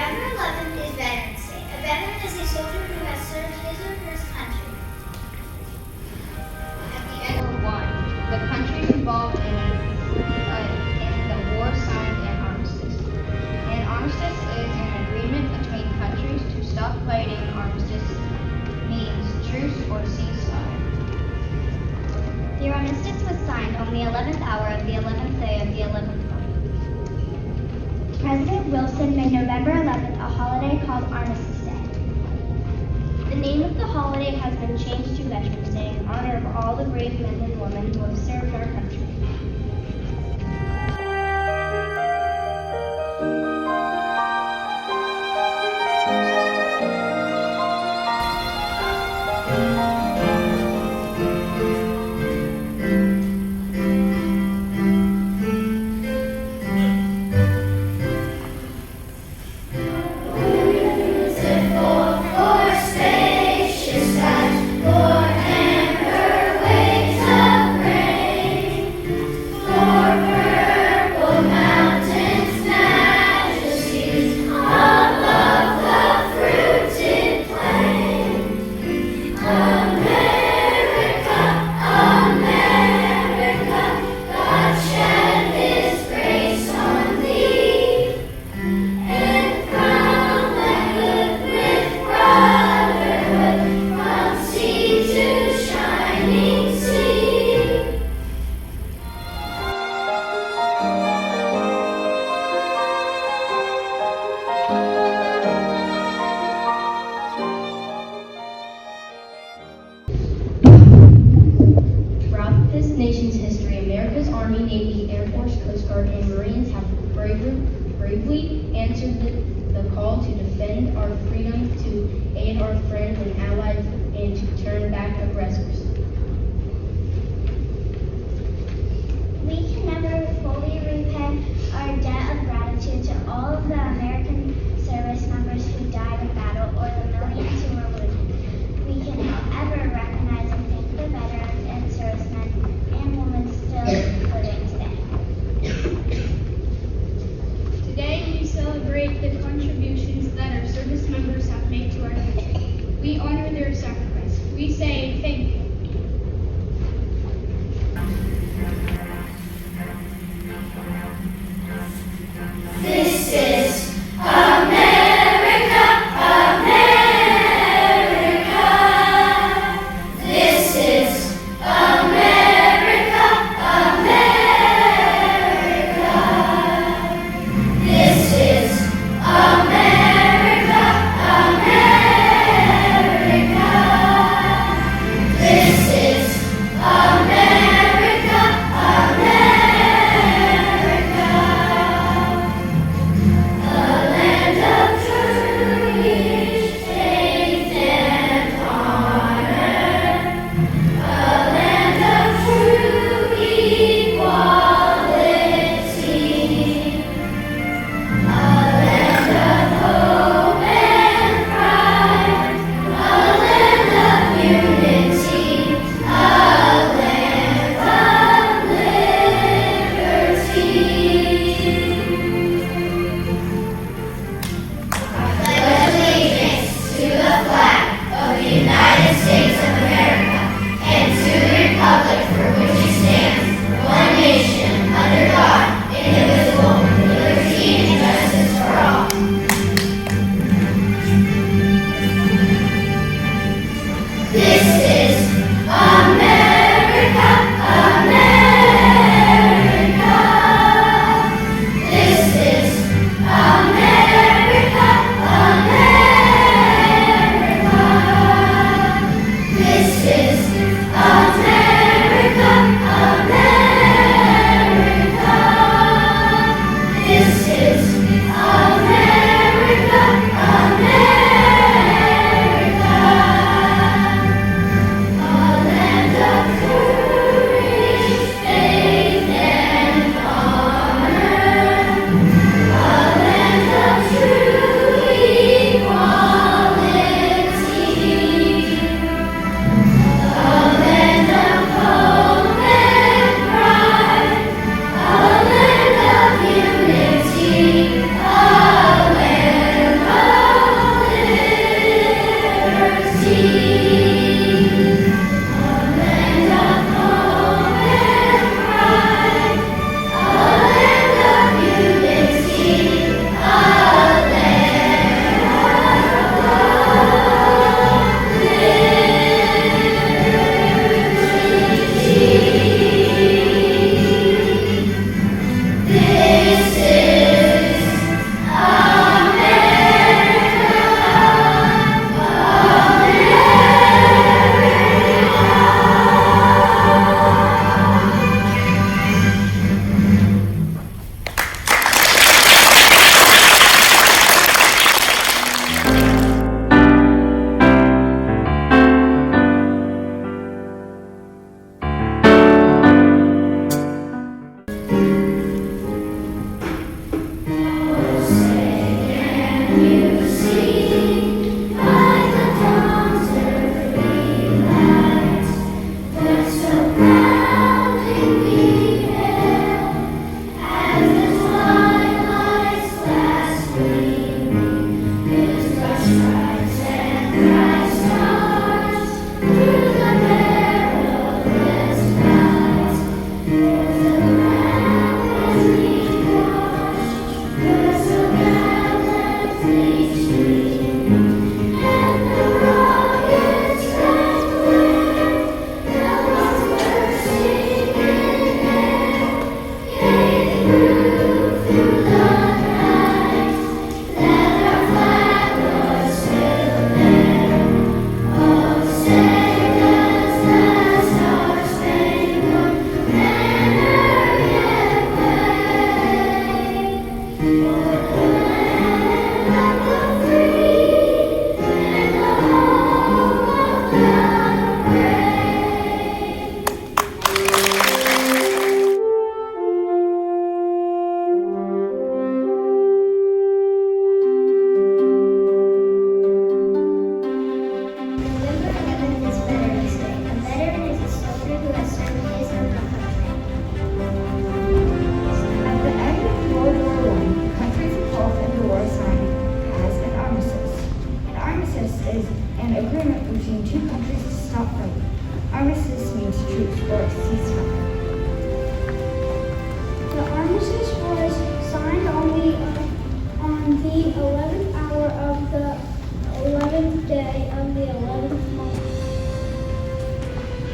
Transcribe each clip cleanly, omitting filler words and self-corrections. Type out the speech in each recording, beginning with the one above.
November 11th is Veterans Day. A veteran is a soldier who has served his or her country. At the end of War I, the countries involved in the war signed an armistice. An armistice is an agreement between countries to stop fighting. Armistice means truce or ceasefire. The armistice was signed on the 11th hour of the 11th day of the 11th month. President Wilson made November 11th a holiday called Armistice Day. The name of the holiday has been changed to Veterans Day in honor of all the brave men and women who have served our country. Throughout this nation's history, America's Army, Navy, Air Force, Coast Guard, and Marines have bravely answered the call to defend our freedom, to aid our friends and allies, and to turn back aggressors. We can never fully repay our debt of gratitude to all of the American service members who died in battle or the millions who were wounded. We can however recognize and thank the veterans and servicemen and women still living today. Today we celebrate the contributions that our service members have made to our country. We honor their sacrifice. We say thank you. This is America, America. This is America, America. This is America, America.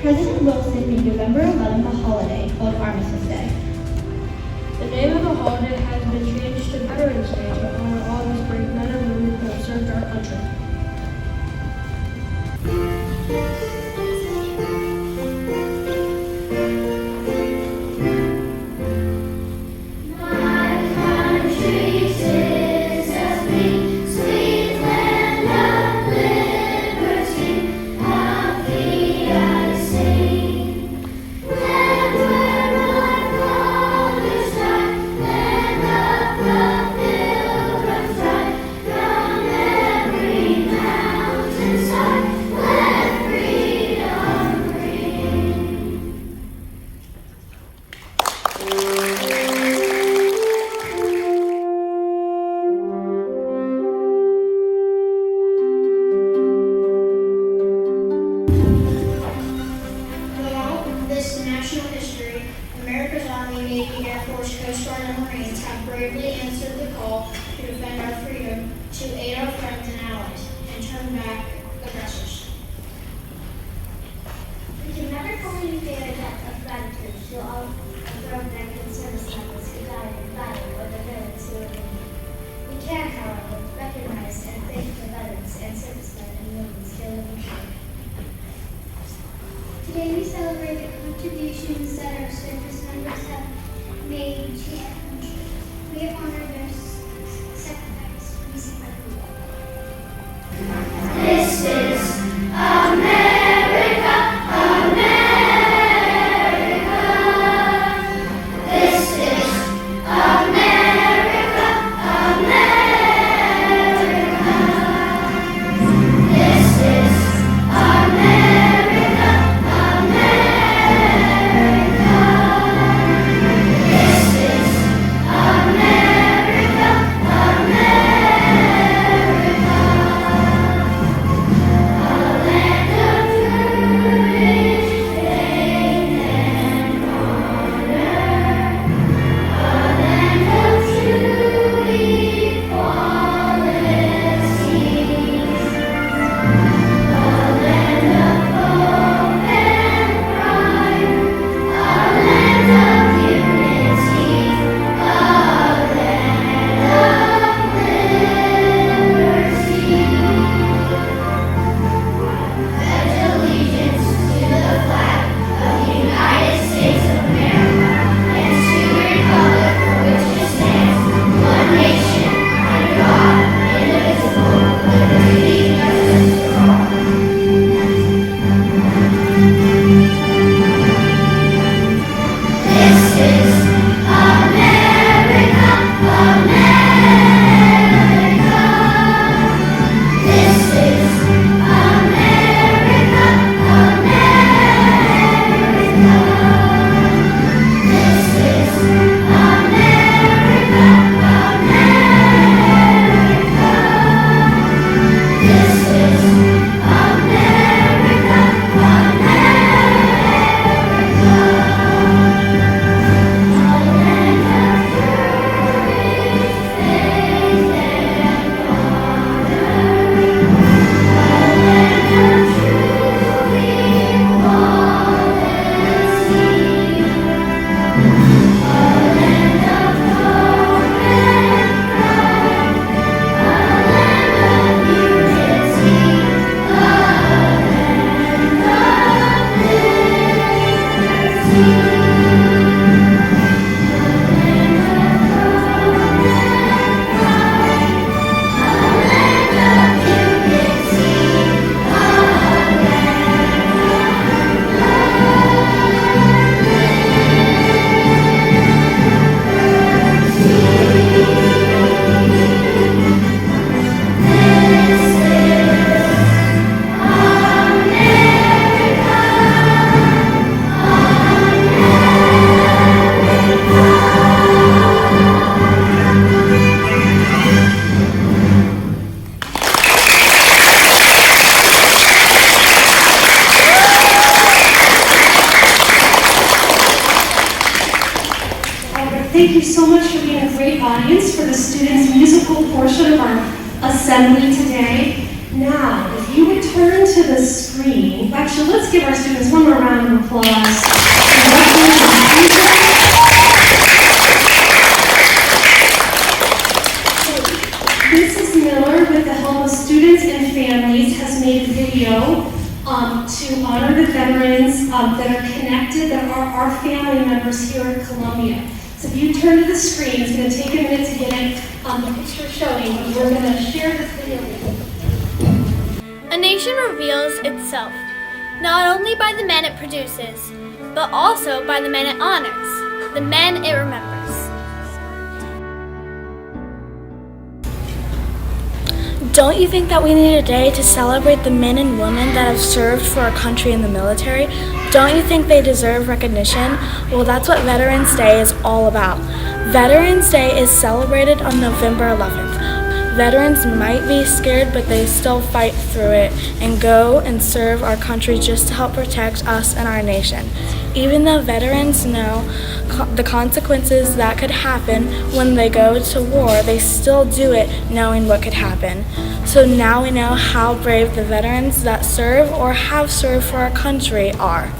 President Wilson made November 11th a holiday called Armistice Day. The name of the holiday has been changed to Veterans Day to honor all those brave men and women who have served our country. America's Army, Navy, Air Force, Coast Guard, and Marines have bravely answered the call to defend our freedom, to aid our friends and allies, and turn back aggressors. We can never fully repay our debt of gratitude to all of our American service members who died in battle or the veterans who were wounded. We can, however, recognize and thank the veterans and servicemen and women still living here. Today we celebrate the contributions that our service members have made to our country. We honor their sacrifice. We sing our prayer. This is America, America. This is America. much for being a great audience for the students' musical portion of our assembly today. Now, if you would turn to the screen, actually, let's give our students one more round of applause. Mrs. Miller, with the help of students and families, has made a video to honor the veterans that are connected, that are our family members here at Columbia. So if you turn to the screen, it's going to take a minute to get it the picture showing, but we're going to share this video with you. A nation reveals itself, not only by the men it produces, but also by the men it honors, the men it remembers. Don't you think that we need a day to celebrate the men and women that have served for our country in the military? Don't you think they deserve recognition? Well, that's what Veterans Day is all about. Veterans Day is celebrated on November 11th. Veterans might be scared, but they still fight through it and go and serve our country just to help protect us and our nation. Even though veterans know the consequences that could happen when they go to war, they still do it knowing what could happen. So now we know how brave the veterans that serve or have served for our country are.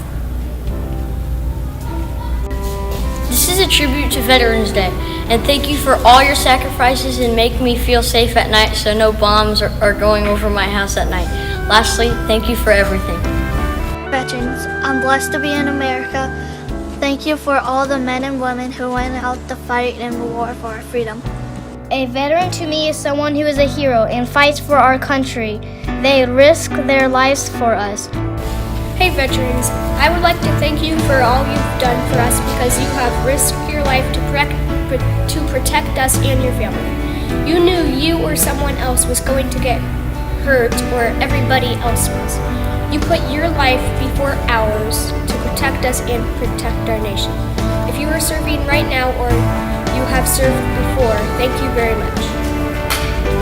This is a tribute to Veterans Day, and thank you for all your sacrifices and making me feel safe at night so no bombs are going over my house at night. Lastly, thank you for everything. Veterans, I'm blessed to be in America. Thank you for all the men and women who went out to fight in the war for our freedom. A veteran to me is someone who is a hero and fights for our country. They risk their lives for us. Hey veterans, I would like to thank you for all you've done for us because you have risked your life to protect us and your family. You knew you or someone else was going to get hurt or everybody else was. You put your life before ours to protect us and protect our nation. If you are serving right now or you have served before, thank you very much.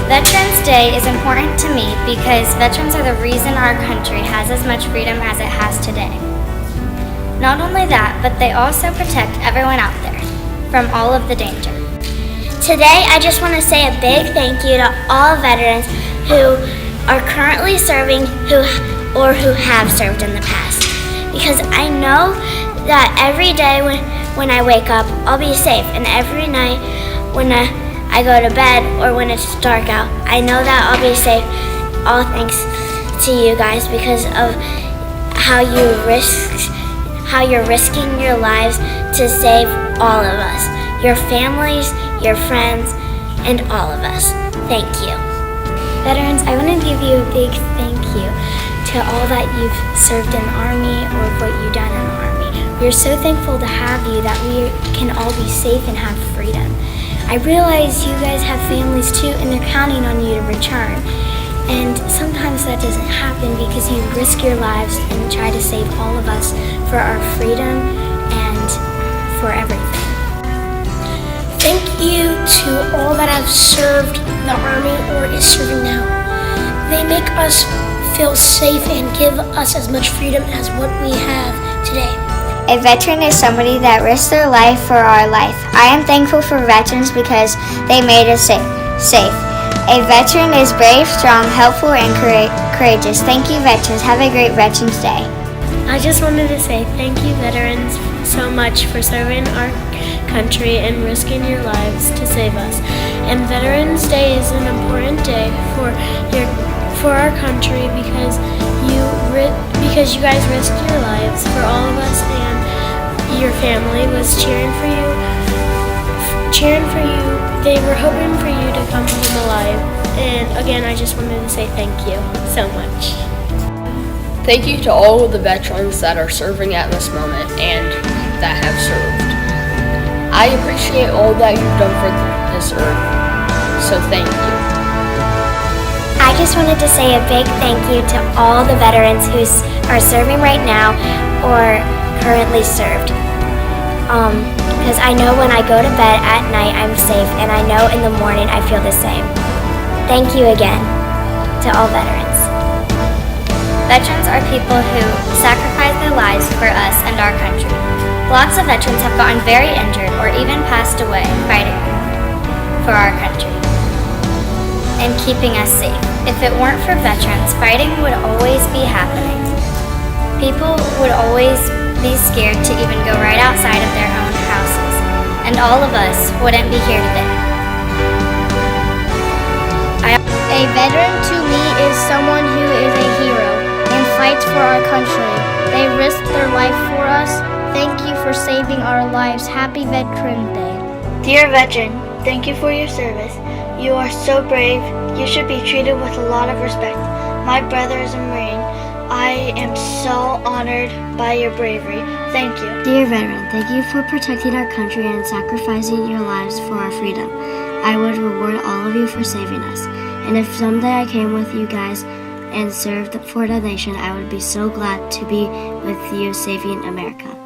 Veterans Day is important to me because veterans are the reason our country has as much freedom as it has today. Not only that, but they also protect everyone out there from all of the danger. Today, I just want to say a big thank you to all veterans who are currently serving who have served in the past. Because I know that every day when I wake up, I'll be safe, and every night when I go to bed or when it's dark out, I know that I'll be safe, all thanks to you guys because of how you're risking your lives to save all of us, your families, your friends, and all of us. Thank you. Veterans, I want to give you a big thank you to all that you've served in the Army or what you've done in the Army. We're so thankful to have you that we can all be safe and have freedom. I realize you guys have families too and they're counting on you to return. And sometimes that doesn't happen because you risk your lives and try to save all of us for our freedom and for everything. Thank you to all that have served the Army or is serving now. They make us feel safe and give us as much freedom as what we have today. A veteran is somebody that risks their life for our life. I am thankful for veterans because they made us safe. A veteran is brave, strong, helpful, and courageous. Thank you, veterans. Have a great Veterans Day. I just wanted to say thank you, veterans, so much for serving our country and risking your lives to save us. And Veterans Day is an important day for our country because you guys risked your lives for all of us, and your family was cheering for you. They were hoping for you to come home alive. And again, I just wanted to say thank you so much. Thank you to all of the veterans that are serving at this moment and that have served. I appreciate all that you've done for this earth, so thank you. I just wanted to say a big thank you to all the veterans who are serving right now or currently served. Because I know when I go to bed at night I'm safe, and I know in the morning I feel the same. Thank you again to all veterans. Veterans are people who sacrifice their lives for us and our country. Lots of veterans have gotten very injured or even passed away fighting for our country and keeping us safe. If it weren't for veterans, fighting would always be happening. People would always be scared to even go right outside of their own houses, and all of us wouldn't be here today. A veteran to me is someone who is a hero and fights for our country. They risk their life for us. Thank you for saving our lives. Happy Veterans Day. Dear veteran, thank you for your service. You are so brave. You should be treated with a lot of respect. My brother is a Marine. I am so honored by your bravery. Thank you. Dear veteran, thank you for protecting our country and sacrificing your lives for our freedom. I would reward all of you for saving us. And if someday I came with you guys and served for the nation, I would be so glad to be with you saving America.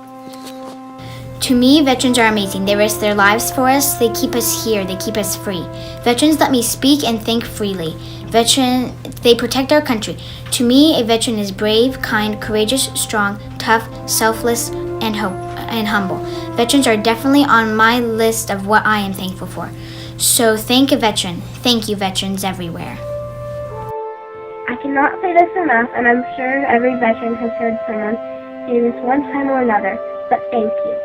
To me, veterans are amazing. They risk their lives for us. They keep us here. They keep us free. Veterans let me speak and think freely. They protect our country. To me, a veteran is brave, kind, courageous, strong, tough, selfless, and humble. Veterans are definitely on my list of what I am thankful for. So thank a veteran. Thank you, veterans everywhere. I cannot say this enough, and I'm sure every veteran has heard someone say this one time or another, but thank you.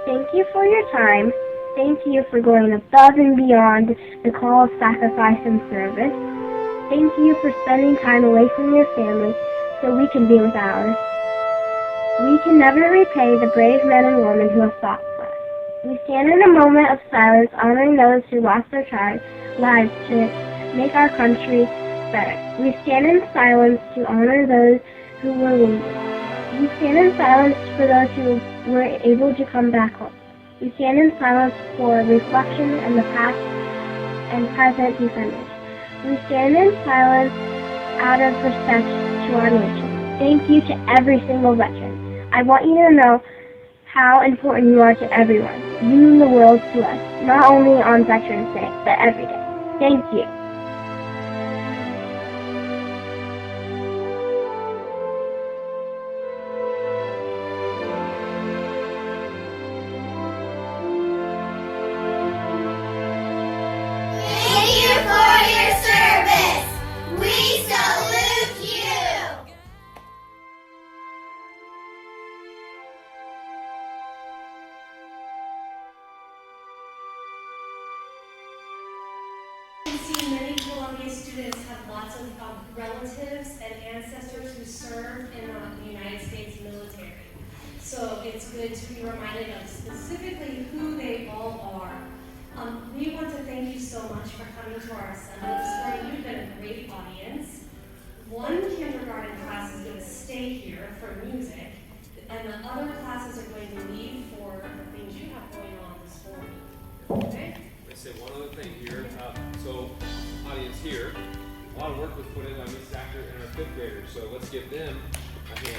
Thank you for your time. Thank you for going above and beyond the call of sacrifice and service. Thank you for spending time away from your family so we can be with ours. We can never repay the brave men and women who have fought for us. We stand in a moment of silence honoring those who lost their lives to make our country better. We stand in silence to honor those who were wounded. We stand in silence for those who were able to come back home. We stand in silence for reflection and the past and present defenders. We stand in silence out of respect to our nation. Thank you to every single veteran. I want you to know how important you are to everyone. You mean the world to us, not only on Veterans Day, but every day. Thank you. Thank you for your service. We salute you. You can see many Columbia students have lots of relatives and ancestors who served in the United States military. So it's good to be reminded of specifically who they all are. We want to thank you so much for coming to our assembly this morning. You've been a great audience. One kindergarten class is going to stay here for music, and the other classes are going to leave for the things you have going on this morning. Okay? Let me say one other thing here. So, audience here, a lot of work was put in by Miss Zack and our fifth graders, so let's give them a hand.